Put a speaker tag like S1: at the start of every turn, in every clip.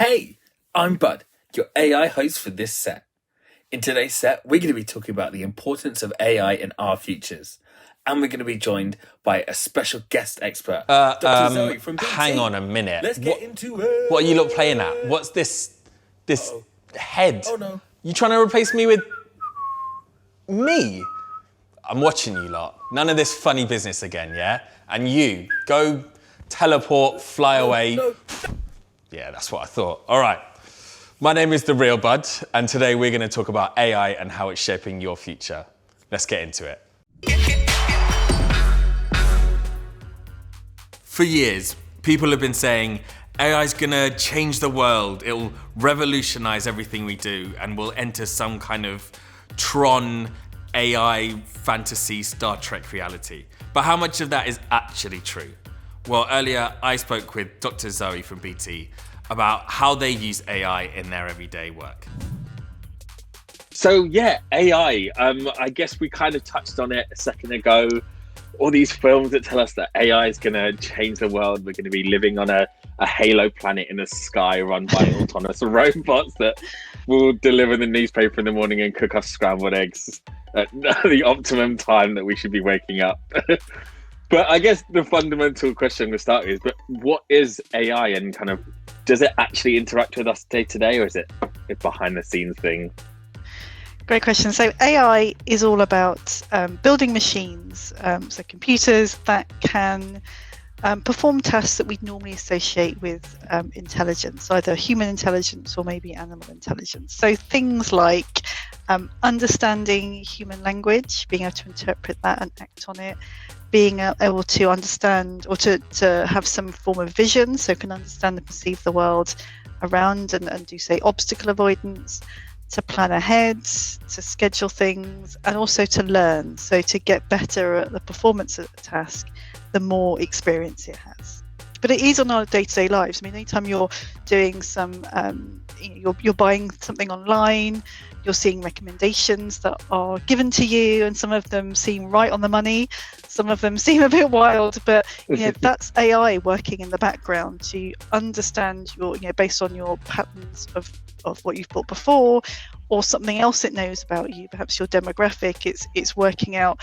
S1: Hey, I'm Bud, your AI host for this set. In today's set, we're going to be talking about the importance of AI in our futures. And we're going to be joined by a special guest expert, Dr. Zoe from BT.
S2: Hang on a minute.
S1: Let's get into it.
S2: What are you lot playing at? What's this head?
S1: Oh no.
S2: You trying to replace me with me? I'm watching you lot. None of this funny business again, yeah? And you, go teleport, fly away.
S1: No.
S2: Yeah, that's what I thought. All right. My name is The Real Bud, and today we're going to talk about AI and how it's shaping your future. Let's get into it. For years, people have been saying AI is going to change the world. It'll revolutionize everything we do, and we'll enter some kind of Tron AI fantasy Star Trek reality. But how much of that is actually true? Well, earlier I spoke with Dr. Zoe from BT about how they use AI in their everyday work.
S3: So yeah, AI, I guess we kind of touched on it a second ago. All these films that tell us that AI is going to change the world. We're going to be living on a Halo planet in the sky run by autonomous robots that will deliver the newspaper in the morning and cook us scrambled eggs at the optimum time that we should be waking up. But I guess the fundamental question to start is, but what is AI, and kind of, does it actually interact with us day to day, or is it a behind the scenes thing?
S4: Great question. So AI is all about building machines, so computers that can perform tasks that we'd normally associate with intelligence, either human intelligence or maybe animal intelligence. So things like understanding human language, being able to interpret that and act on it, being able to understand or to have some form of vision, so can understand and perceive the world around and do, say, obstacle avoidance, to plan ahead, to schedule things, and also to learn, so to get better at the performance of the task, the more experience it has. But it is on our day-to-day lives. I mean, anytime you're doing some, you're buying something online, you're seeing recommendations that are given to you, and some of them seem right on the money, some of them seem a bit wild, but that's AI working in the background to understand your, based on your patterns of what you've bought before, or something else it knows about you, perhaps your demographic. It's working out,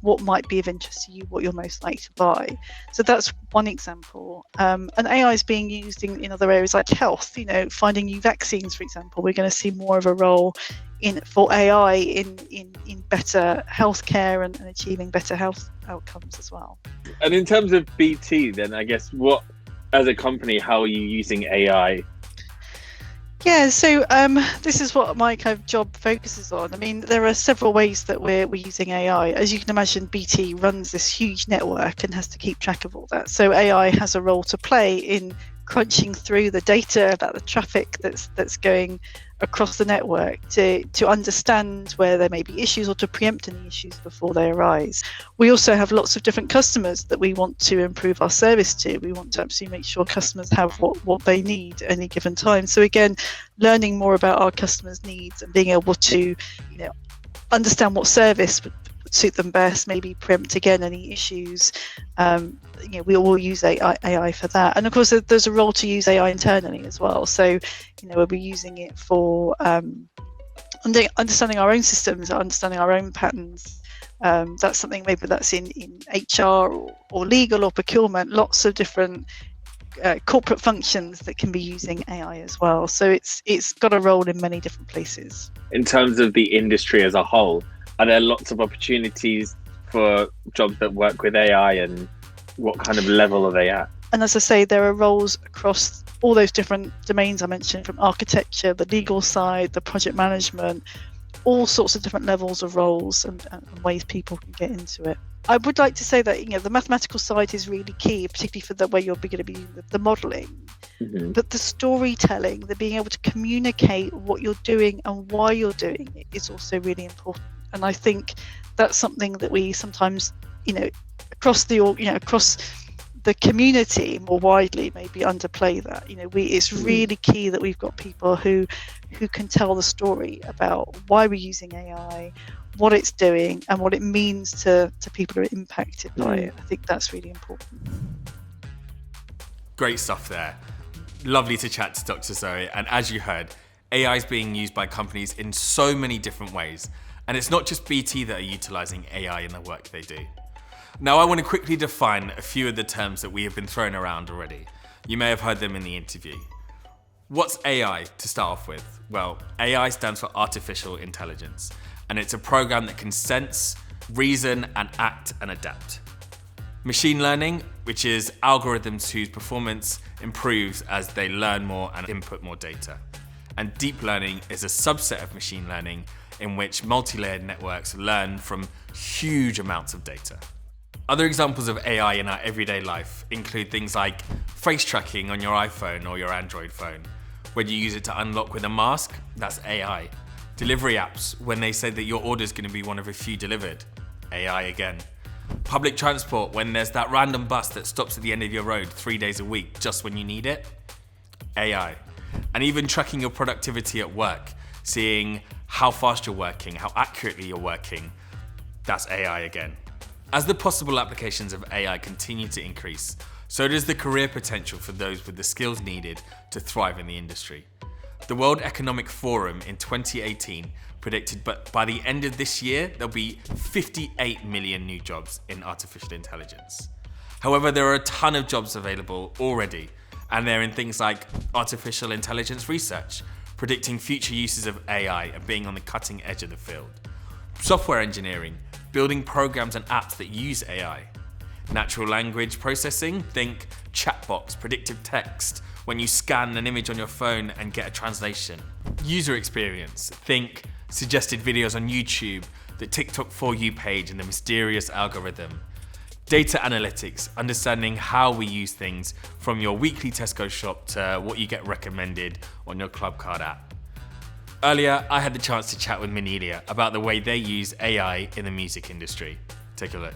S4: what might be of interest to you, what you're most likely to buy. So that's one example. And AI is being used in other areas like health, finding new vaccines, for example. We're going to see more of a role for AI in better healthcare and achieving better health outcomes as well.
S3: And in terms of BT, then, I guess, as a company, how are you using AI?
S4: Yeah, so this is what my kind of job focuses on. I mean, there are several ways that we're using AI. As you can imagine, BT runs this huge network and has to keep track of all that. So AI has a role to play in crunching through the data about the traffic that's going across the network to understand where there may be issues or to preempt any issues before they arise. We also have lots of different customers that we want to improve our service to. We want to absolutely make sure customers have what they need at any given time. So again, learning more about our customers' needs and being able to understand what service would suit them best, maybe preempt again any issues. We all use AI for that, and of course there's a role to use AI internally as well. So we'll be using it for understanding our own systems, understanding our own patterns. That's something maybe that's in HR or legal or procurement, lots of different corporate functions that can be using AI as well. So it's got a role in many different places.
S3: In terms of the industry as a whole, are there lots of opportunities for jobs that work with AI, and what kind of level are they at?
S4: And as I say, there are roles across all those different domains I mentioned, from architecture, the legal side, the project management, all sorts of different levels of roles and ways people can get into it. I would like to say that the mathematical side is really key, particularly for the way you're going to be doing the modelling. Mm-hmm. But the storytelling, the being able to communicate what you're doing and why you're doing it is also really important. And I think that's something that we sometimes, across the community more widely, maybe underplay that. It's really key that we've got people who can tell the story about why we're using AI, what it's doing, and what it means to people who are impacted by it. I think that's really important.
S2: Great stuff there. Lovely to chat to Dr. Zoe. And as you heard, AI is being used by companies in so many different ways. And it's not just BT that are utilizing AI in the work they do. Now, I want to quickly define a few of the terms that we have been throwing around already. You may have heard them in the interview. What's AI to start off with? Well, AI stands for artificial intelligence, and it's a program that can sense, reason, and act and adapt. Machine learning, which is algorithms whose performance improves as they learn more and input more data. And deep learning is a subset of machine learning in which multi-layered networks learn from huge amounts of data. Other examples of AI in our everyday life include things like face tracking on your iPhone or your Android phone. When you use it to unlock with a mask, that's AI. Delivery apps, when they say that your order is going to be one of a few delivered, AI again. Public transport, when there's that random bus that stops at the end of your road 3 days a week just when you need it, AI. And even tracking your productivity at work, seeing how fast you're working, how accurately you're working, that's AI again. As the possible applications of AI continue to increase, so does the career potential for those with the skills needed to thrive in the industry. The World Economic Forum in 2018 predicted by the end of this year, there'll be 58 million new jobs in artificial intelligence. However, there are a ton of jobs available already, and they're in things like artificial intelligence research, predicting future uses of AI and being on the cutting edge of the field. Software engineering, building programs and apps that use AI. Natural language processing, think chatbots, predictive text, when you scan an image on your phone and get a translation. User experience, think suggested videos on YouTube, the TikTok For You page and the mysterious algorithm. Data analytics, understanding how we use things from your weekly Tesco shop to what you get recommended on your Club Card app. Earlier, I had the chance to chat with Mnelia about the way they use AI in the music industry. Take a look.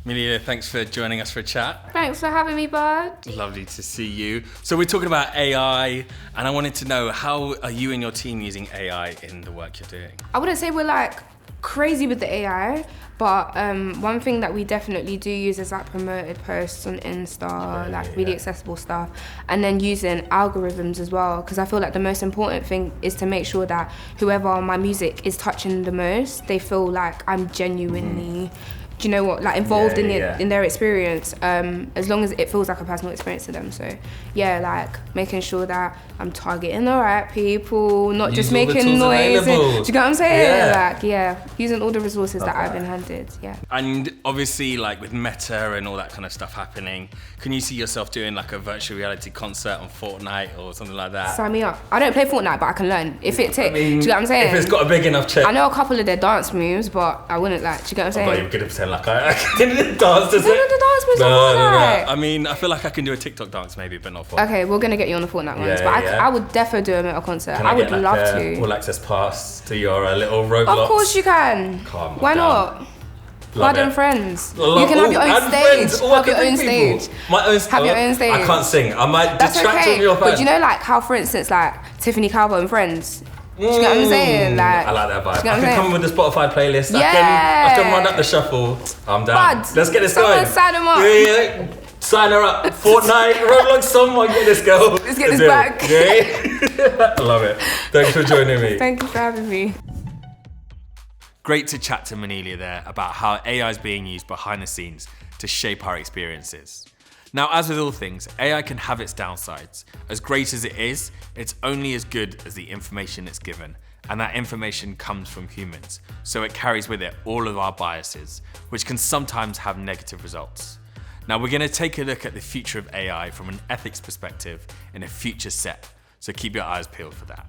S2: Mnelia, thanks for joining us for a chat.
S5: Thanks for having me, bud.
S2: Lovely to see you. So we're talking about AI, and I wanted to know, how are you and your team using AI in the work you're doing?
S5: I wouldn't say we're like crazy with the AI, but one thing that we definitely do use is like promoted posts on Insta, really accessible stuff, and then using algorithms as well, because I feel like the most important thing is to make sure that whoever my music is touching the most, they feel like I'm genuinely do you know what, like involved in it, in their experience, as long as it feels like a personal experience to them. So yeah, like making sure that I'm targeting the right people, not just making noise. Do you get what I'm saying? Using all the resources that I've been handed.
S2: And obviously, like with Meta and all that kind of stuff happening, can you see yourself doing like a virtual reality concert on Fortnite or something like that?
S5: Sign me up. I don't play Fortnite, but I can learn if it takes. Do you get what I'm saying?
S2: If it's got a big enough check.
S5: I know a couple of their dance moves, but I wouldn't like. Do you get what I'm saying?
S2: I thought you were gonna pretend like I can dance.
S5: No.
S2: I mean, I feel like I can do a TikTok dance maybe, but not Fortnite.
S5: Okay, we're gonna get you on the Fortnite ones, but I would defo do a Meta concert. I would love to.
S2: All access pass to your little Roblox.
S5: Of course you can. Why not? Blood and friends. You can have your own stage. Have your own stage. Have your own stage.
S2: I can't sing. I might distract from your phone.
S5: But you know, like how, for instance, like Tiffany Calvo and Friends. Do you get what I'm saying? Like,
S2: I like that vibe. I can come with the Spotify playlist. I can run up the shuffle. I'm down. Let's get this going.
S5: Sign them up.
S2: Yeah. Sign her up. Fortnite, Roblox, oh my goodness, go.
S5: Let's get this back.
S2: Yeah. I love it. Thanks for joining me.
S5: Thank you for having me.
S2: Great to chat to Mnelia there about how AI is being used behind the scenes to shape our experiences. Now, as with all things, AI can have its downsides. As great as it is, it's only as good as the information it's given, and that information comes from humans, so it carries with it all of our biases, which can sometimes have negative results. Now, we're going to take a look at the future of AI from an ethics perspective in a future set, so keep your eyes peeled for that.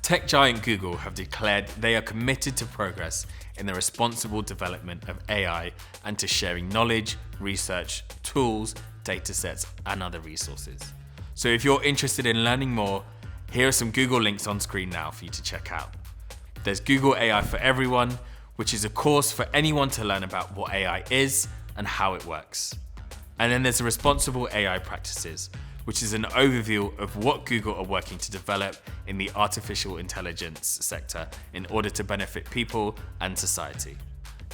S2: Tech giant Google have declared they are committed to progress in the responsible development of AI and to sharing knowledge, research, tools, datasets, and other resources. So if you're interested in learning more, here are some Google links on screen now for you to check out. There's Google AI for Everyone, which is a course for anyone to learn about what AI is and how it works. And then there's the Responsible AI Practices, which is an overview of what Google are working to develop in the artificial intelligence sector in order to benefit people and society.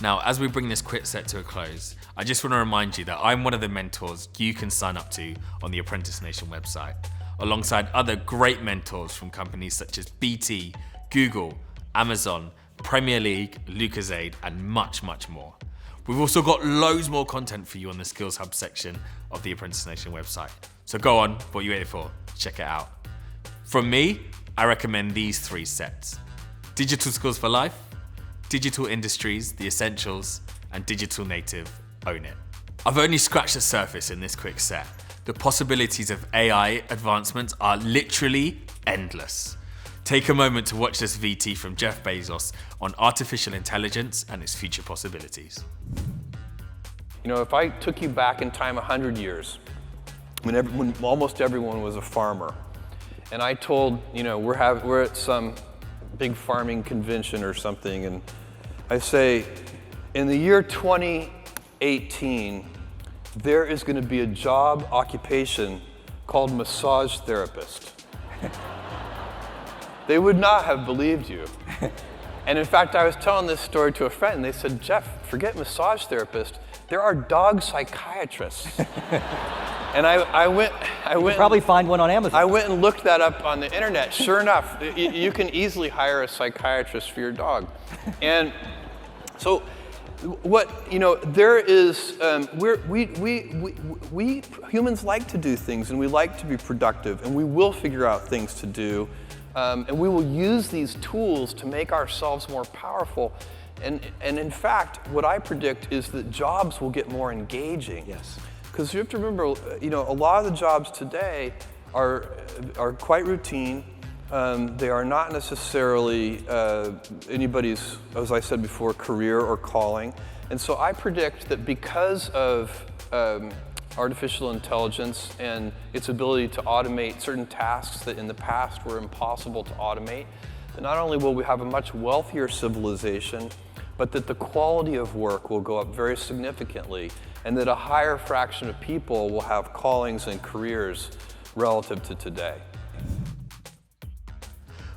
S2: Now, as we bring this quick set to a close, I just want to remind you that I'm one of the mentors you can sign up to on the Apprentice Nation website, alongside other great mentors from companies such as BT, Google, Amazon, Premier League, Lucozade, and much, much more. We've also got loads more content for you on the Skills Hub section of the Apprentice Nation website. So go on, what are you waiting for? Check it out. From me, I recommend these 3 sets: Digital Skills for Life, Digital Industries, The Essentials, and Digital Native, Own It. I've only scratched the surface in this quick set. The possibilities of AI advancements are literally endless. Take a moment to watch this VT from Jeff Bezos on artificial intelligence and its future possibilities.
S6: You know, if I took you back in time 100 years, when almost everyone was a farmer, and I told, you know, we're at some big farming convention or something, and I say, in the year 2018, there is going to be a job occupation called massage therapist. They would not have believed you. And in fact, I was telling this story to a friend, and they said, Jeff, forget massage therapist, there are dog psychiatrists. And I went.
S7: You can probably find one on Amazon.
S6: I went and looked that up on the internet. Sure enough, you can easily hire a psychiatrist for your dog. And so, there is, we humans like to do things, and we like to be productive, and we will figure out things to do, and we will use these tools to make ourselves more powerful. And in fact, what I predict is that jobs will get more engaging.
S7: Yes.
S6: Because you have to remember, a lot of the jobs today are quite routine. They are not necessarily anybody's, as I said before, career or calling. And so I predict that because of artificial intelligence and its ability to automate certain tasks that in the past were impossible to automate, that not only will we have a much wealthier civilization, but that the quality of work will go up very significantly, and that a higher fraction of people will have callings and careers relative to today.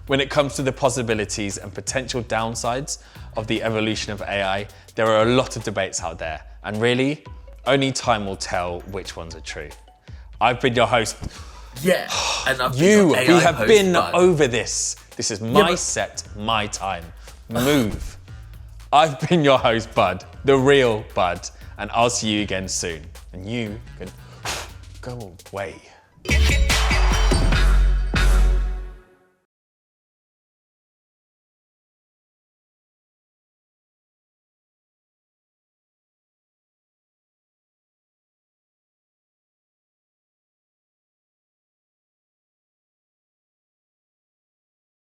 S2: When it comes to the possibilities and potential downsides of the evolution of AI, there are a lot of debates out there, and really, only time will tell which ones are true. I've been your host.
S1: Yeah, and I've
S2: We
S1: been your AI
S2: have
S1: host,
S2: been
S1: Bud.
S2: over this. This is my
S1: but-
S2: set, my time. Move. I've been your host, Bud, the real Bud, and I'll see you again soon. And you can go away.